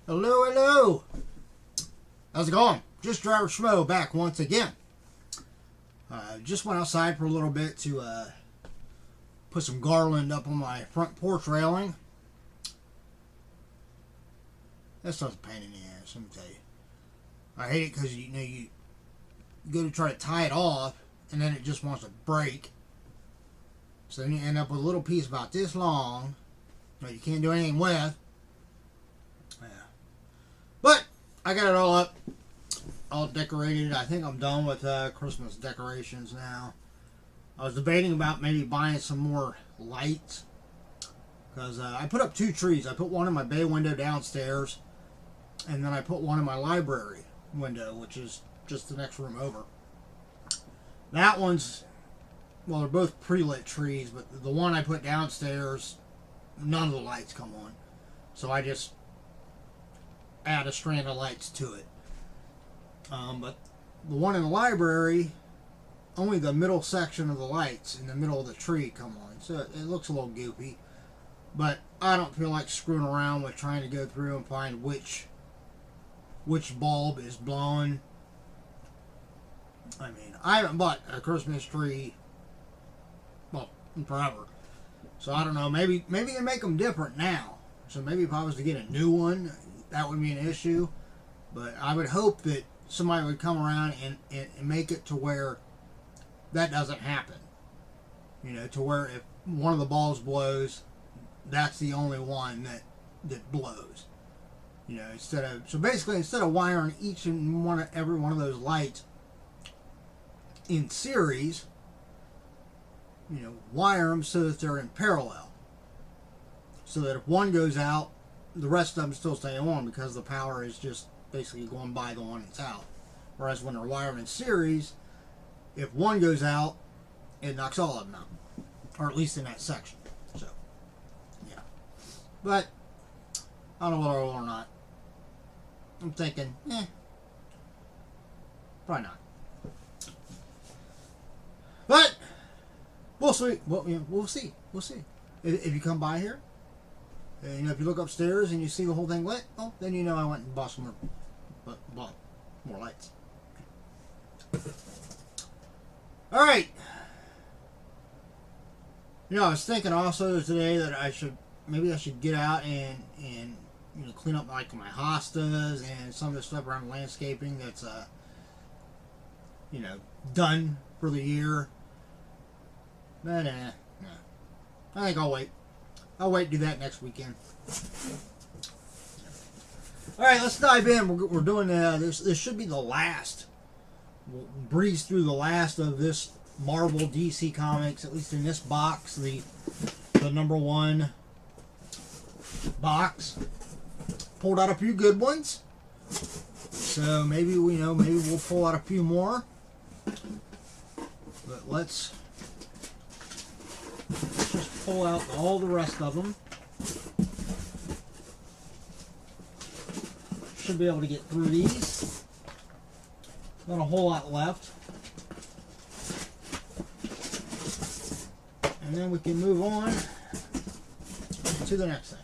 Hello, hello. How's it going? Just Average Schmo back once again. Just went outside for a little bit to put some garland up on my front porch railing. That stuff's a pain in the ass, let me tell you. I hate it because you go to try to tie it off and then it just wants to break. So then you end up with a little piece about this long that you can't do anything with. Yeah. But I got it all up, all decorated. I think I'm done with Christmas decorations now. I was debating about maybe buying some more lights because I put up 2 trees. I put one in my bay window downstairs, and then I put one in my library window, which is just the next room over. That one's, well, they're both pre-lit trees, but the one I put downstairs, none of the lights come on. So I just add a strand of lights to it. But the one in the library, only the middle section of the lights in the middle of the tree come on. So it looks a little goofy. But I don't feel like screwing around with trying to go through and find which bulb is blowing. I mean, I haven't bought a Christmas tree, well, in forever. So I don't know. Maybe they make them different now. So maybe if I was to get a new one, that would be an issue. But I would hope that somebody would come around and make it to where that doesn't happen. You know, to where if one of the bulbs blows, that's the only one that blows. You know, instead of wiring each and every one of those lights in series, you know, wire them so that they're in parallel. So that if one goes out, the rest of them still stay on because the power is just basically going by the one that's out. Whereas when they're wired in series, if one goes out, it knocks all of them out. Or at least in that section. So, yeah. But, I don't know whether I will or not. I'm thinking, probably not. But, we'll see. We'll see. If you come by here, and if you look upstairs and you see the whole thing lit, well, then you know I went and bought some more lights. All right. You know, I was thinking also today that I should get out and clean up like my hostas and some of the stuff around landscaping that's done for the year. But no. I think I'll wait. I'll wait to do that next weekend. All right, let's dive in. We're doing this should be the last. We'll breeze through the last of this Marvel DC Comics, at least in this box, the number 1 box. Pulled out a few good ones, so maybe we'll pull out a few more. But let's just pull out all the rest of them. Should be able to get through these. Not a whole lot left. And then we can move on to the next thing.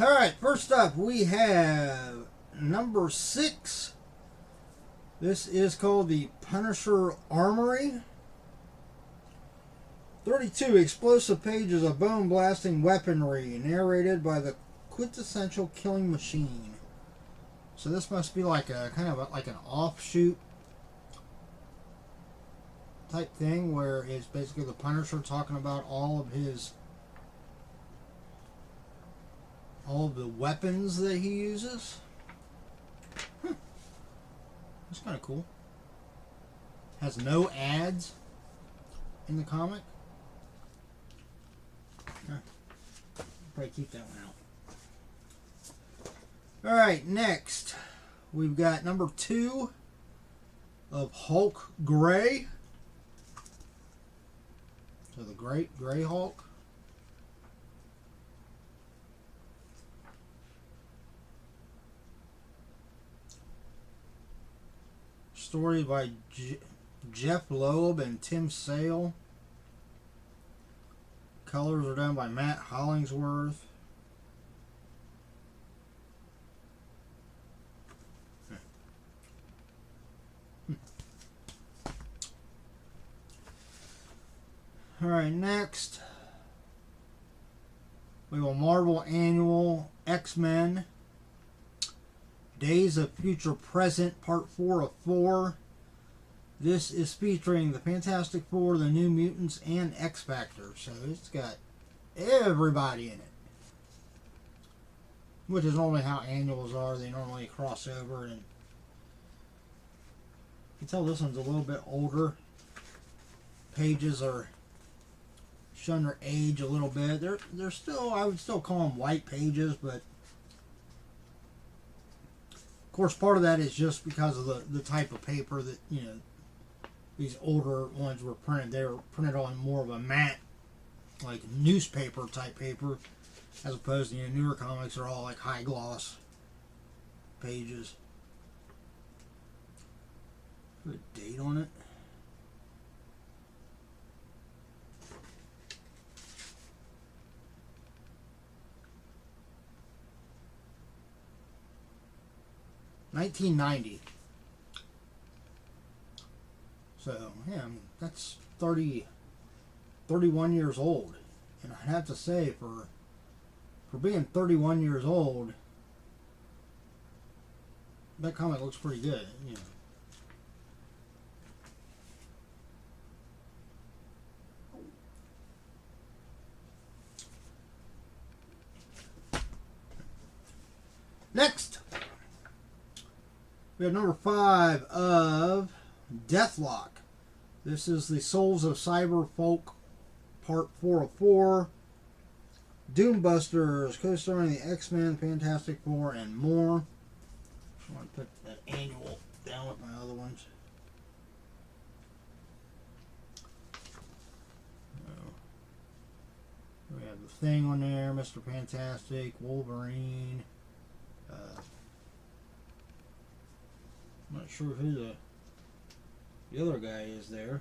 Alright, first up we have number 6. This is called the Punisher Armory. 32 explosive pages of bone-blasting weaponry, narrated by the quintessential killing machine. So this must be like a kind of like an offshoot type thing where it's basically the Punisher talking about all of the weapons that he uses. That's kind of cool. Has no ads in the comic. Probably keep that one out. Alright, next we've got number 2 of Hulk Gray. So the Gray Hulk. Story by Jeff Loeb and Tim Sale. Colors are done by Matt Hollingsworth. Alright, next we have a Marvel Annual X-Men Days of Future Present, Part 4 of 4. This is featuring the Fantastic Four, the New Mutants, and X-Factor. So it's got everybody in it. Which is normally how annuals are. They normally cross over. And you can tell this one's a little bit older. Pages are showing their age a little bit. They're still, I would still call them white pages, but of course part of that is just because of the type of paper that, you know, these older ones were printed. They were printed on more of a matte, like newspaper type paper, as opposed to, you know, newer comics are all like high gloss pages. Put a date on it. $19.90. So, yeah, I mean, that's 31 years old. And I'd have to say, for being 31 years old, that comic looks pretty good, you know. Next, we have number 5 of Deathlock. This is the Souls of Cyberfolk, Part 4 of 4. Doombusters, co-starring the X-Men, Fantastic Four, and more. I want to put that annual down with my other ones. We have the Thing on there, Mr. Fantastic, Wolverine. I'm not sure who the other guy is there.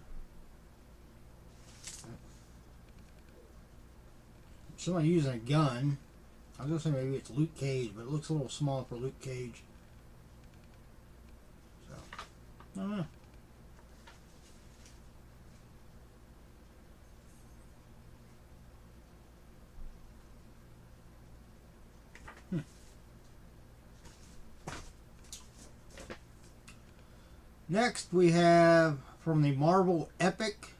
Somebody using a gun. I was going to say maybe it's Luke Cage, but it looks a little small for Luke Cage. So, I don't know. Next, we have from the Marvel Epic.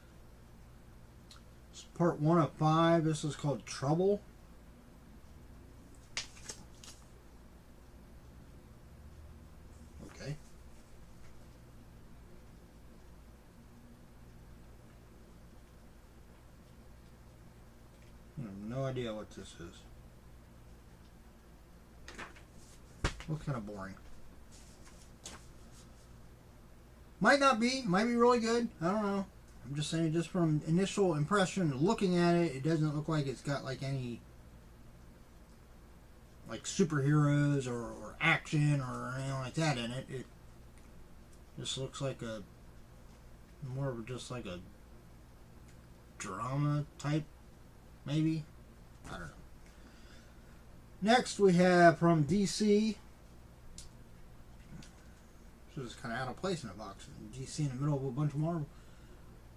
It's part 1 of 5. This is called Trouble. Okay. I have no idea what this is. Looks kind of boring. Might not be. Might be really good. I don't know. I'm just saying, just from initial impression, looking at it, it doesn't look like it's got like any like superheroes or action or anything like that in it. It just looks like a more of just like a drama type, maybe. I don't know. Next, we have from DC. This is kind of out of place in a box. DC in the middle of a bunch of Marvel.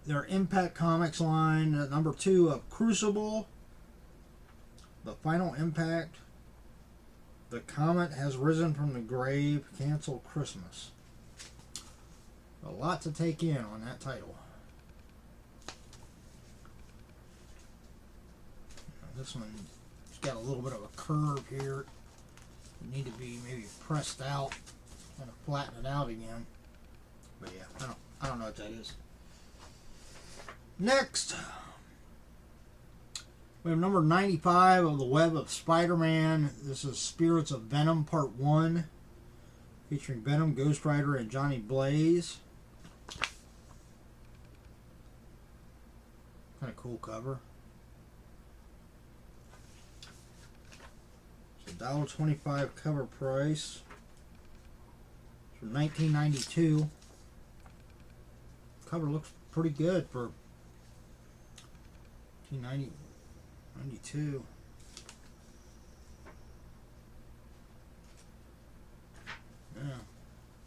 Their Impact Comics line, number 2 of Crucible. The Final Impact. The Comet Has Risen from the Grave. Cancel Christmas. A lot to take in on that title. This one's got a little bit of a curve here. It need to be maybe pressed out. Kind of flatten it out again. But yeah, I don't know what that is. Next, we have number 95 of the Web of Spider-Man. This is Spirits of Venom Part 1, featuring Venom, Ghost Rider, and Johnny Blaze. Kind of cool cover. It's $1.25 cover price. From 1992. Cover looks pretty good for 1992. Yeah,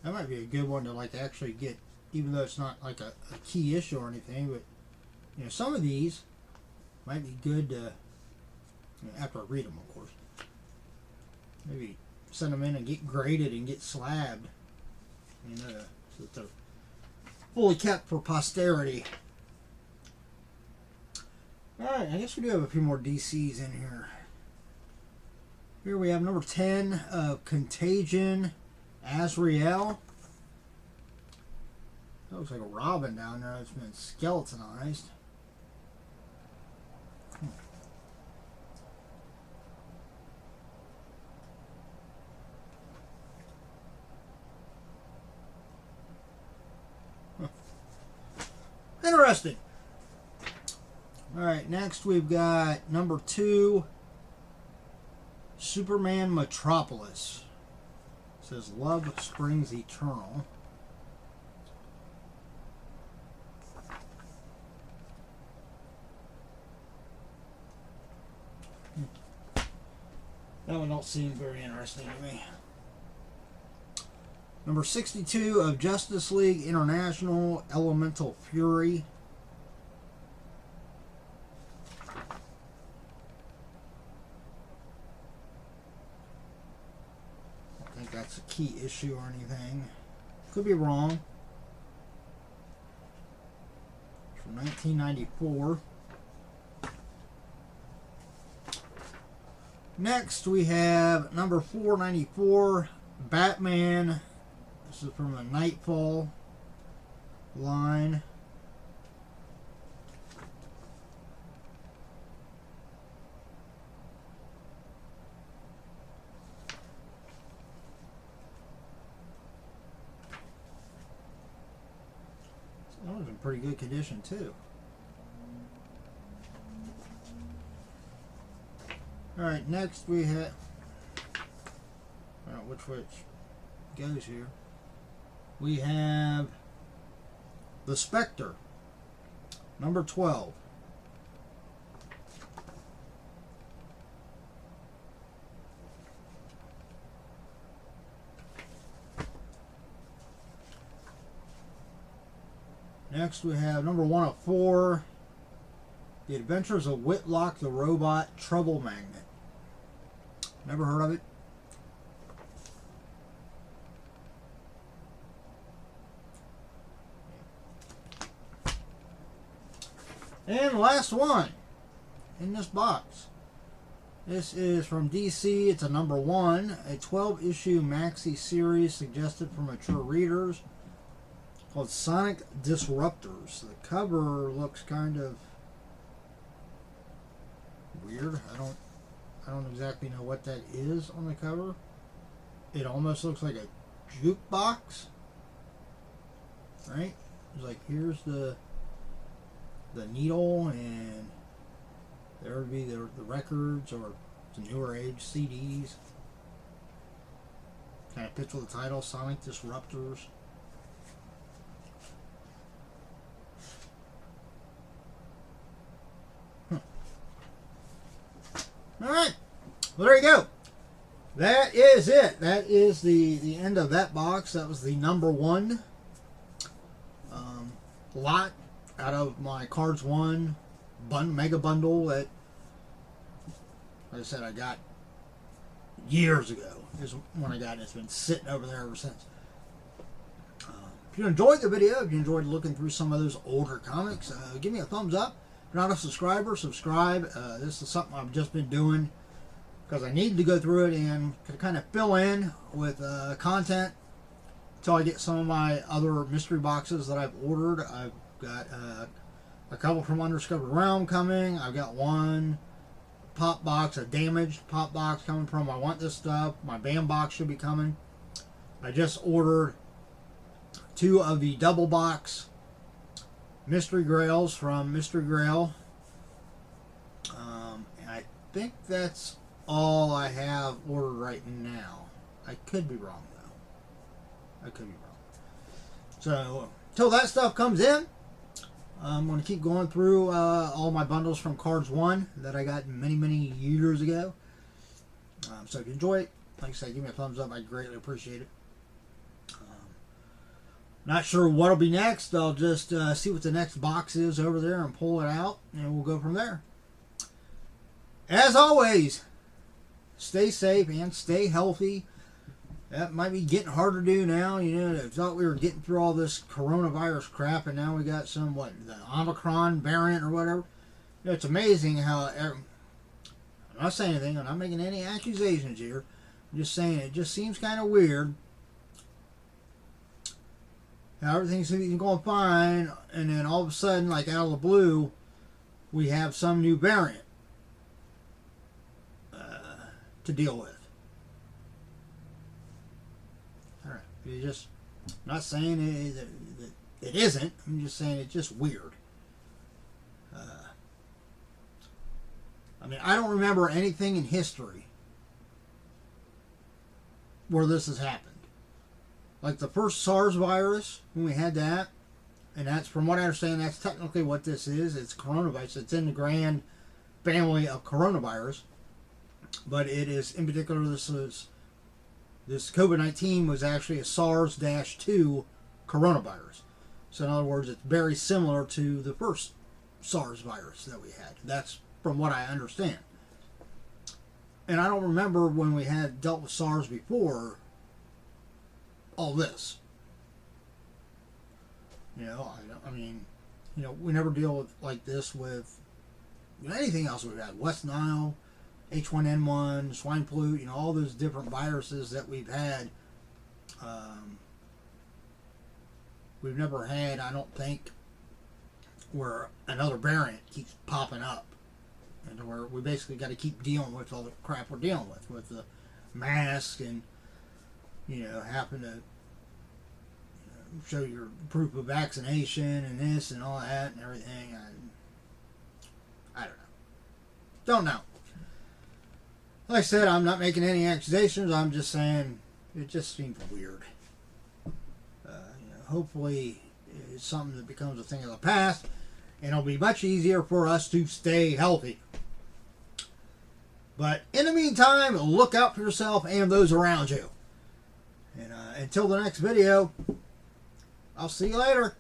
that might be a good one to like actually get, even though it's not like a key issue or anything, but you know, some of these might be good to, you know, after I read them, of course. Maybe send them in and get graded and get slabbed. You know, so that they're fully kept for posterity. Alright, I guess we do have a few more DCs in here. Here we have number 10 of Contagion, Azrael. That looks like a Robin down there that's been skeletonized. Interesting. Alright, next we've got number 2, Superman Metropolis. It says Love Springs Eternal. That one don't seem very interesting to me. Number 62 of Justice League International, Elemental Fury. I don't think that's a key issue or anything. Could be wrong. It's from 1994. Next we have number 494, Batman. This is from the Nightfall line. That was in pretty good condition too. Alright, next we have, I don't know which goes here. We have the Spectre, number 12. Next we have number 104, The Adventures of Whitlock the Robot Trouble Magnet. Never heard of it. And last one in this box. This is from DC. It's a number 1, a 12-issue maxi series suggested for mature readers called Sonic Disruptors. The cover looks kind of weird. I don't exactly know what that is on the cover. It almost looks like a jukebox, right? It's like, here's the needle, and there would be the records or the newer age CDs. Kind of picture the title, Sonic Disruptors. Alright, well there you go. That is it. That is the end of that box. That was the number 1 lot out of my Cards 1 mega bundle that, like I said, I got years ago. Is when I got it. It's been sitting over there ever since. If you enjoyed the video, if you enjoyed looking through some of those older comics, give me a thumbs up. If you're not a subscriber, subscribe. This is something I've just been doing because I need to go through it and kind of fill in with content until I get some of my other mystery boxes that I've ordered. I've got a couple from Undiscovered Realm coming. I've got one pop box, a damaged pop box coming from I Want This Stuff. My BAM box should be coming. I just ordered 2 of the double box Mystery Grails from Mystery Grail. And I think that's all I have ordered right now. I could be wrong, though. I could be wrong. So, until that stuff comes in, I'm going to keep going through all my bundles from Cards 1 that I got many, many years ago. So if you enjoy it, like I said, give me a thumbs up. I greatly appreciate it. Not sure what'll be next. I'll just see what the next box is over there and pull it out, and we'll go from there. As always, stay safe and stay healthy. That might be getting hard to do now. You know, I thought we were getting through all this coronavirus crap, and now we got some, the Omicron variant or whatever. You know, it's amazing how, I'm not saying anything, I'm not making any accusations here. I'm just saying it just seems kind of weird how everything's going fine, and then all of a sudden, like out of the blue, we have some new variant to deal with. All right, you just, I'm not saying it isn't. I'm just saying it's just weird. I mean, I don't remember anything in history where this has happened. Like the first SARS virus, when we had that, and that's, from what I understand, that's technically what this is. It's coronavirus. It's in the grand family of coronavirus. But it is, in particular, this COVID-19 was actually a SARS-2 coronavirus. So in other words, it's very similar to the first SARS virus that we had. That's from what I understand. And I don't remember when we had dealt with SARS before all this. You know, I mean, you know, we never deal with like this with anything else we've had. West Nile, H1N1, swine flu, you know, all those different viruses that we've had. We've never had, I don't think, where another variant keeps popping up. And where we basically got to keep dealing with all the crap we're dealing with the mask and, you know, having to show your proof of vaccination and this and all that and everything. I don't know. Don't know. Like I said, I'm not making any accusations. I'm just saying it just seems weird. You know, hopefully it's something that becomes a thing of the past, and it'll be much easier for us to stay healthy. But in the meantime, look out for yourself and those around you. And until the next video, I'll see you later.